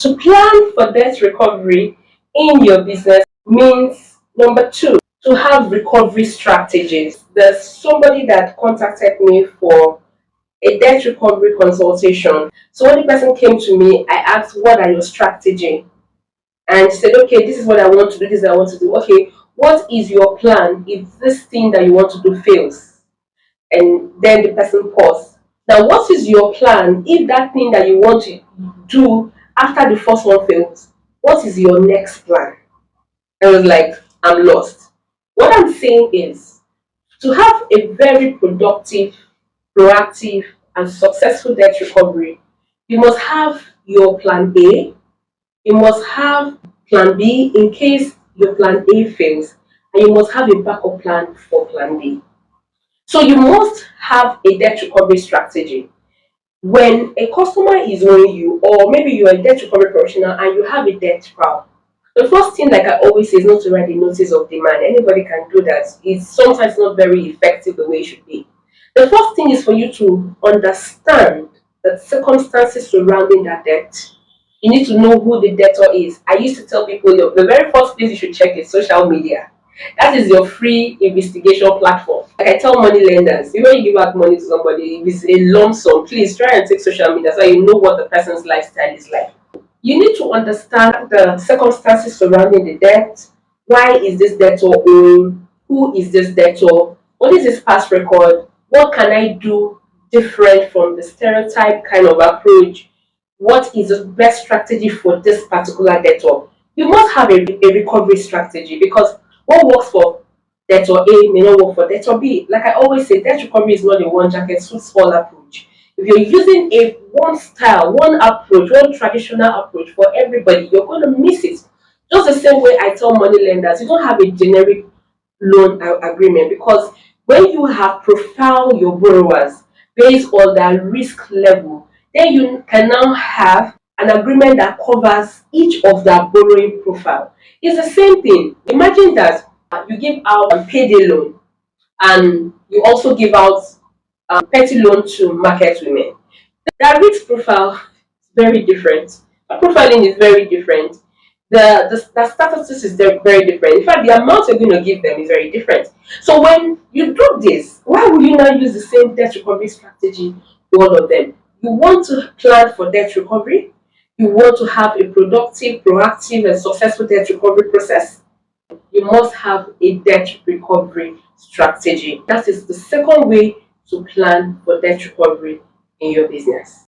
To plan for debt recovery in your business means number two, to have recovery strategies. There's somebody that contacted me for a debt recovery consultation. So when the person came to me, I asked, "What are your strategy?" And she said, "Okay, this is what I want to do, this is what I want to do." "Okay, what is your plan if this thing that you want to do fails?" And then the person paused. "Now, what is your plan if that thing that you want to do after the first one fails? What is your next plan?" I was like, "I'm lost." What I'm saying is, to have a very productive, proactive, and successful debt recovery, you must have your plan A, you must have plan B in case your plan A fails, and you must have a backup plan for plan B. So you must have a debt recovery strategy. When a customer is owing you, or maybe you're a debt recovery professional and you have a debt file, the first thing, like I always say, is not to write a notice of demand. Anybody can do that. It's sometimes not very effective the way it should be. The first thing is for you to understand the circumstances surrounding that debt. You need to know who the debtor is. I used to tell people the very first place you should check is social media. That is your free investigation platform. Like I tell money lenders, when you give out money to somebody, if it's a lump sum, please try and take social media so you know what the person's lifestyle is like. You need to understand the circumstances surrounding the debt. Why is this debtor owing? Who is this debtor? What is his past record? What can I do different from the stereotype kind of approach? What is the best strategy for this particular debtor? You must have a recovery strategy, because what works for debtor A may not work for debtor B. Like I always say, debt recovery is not a one jacket suits all approach. If you're using a one style, one approach, one traditional approach for everybody, you're going to miss it. Just the same way I tell money lenders, you don't have a generic loan agreement, because when you have profiled your borrowers based on their risk level, then you can now have an agreement that covers each of their borrowing profile. It's the same thing. Imagine that you give out a payday loan, and you also give out petty loan to market women. Their risk profile is very different. The profiling is very different. The statuses is very different. In fact, the amount you're going to give them is very different. So when you do this, why would you not use the same debt recovery strategy for all of them? You want to plan for debt recovery. You want to have a productive, proactive, and successful debt recovery process. You must have a debt recovery strategy. That is the second way to plan for debt recovery in your business.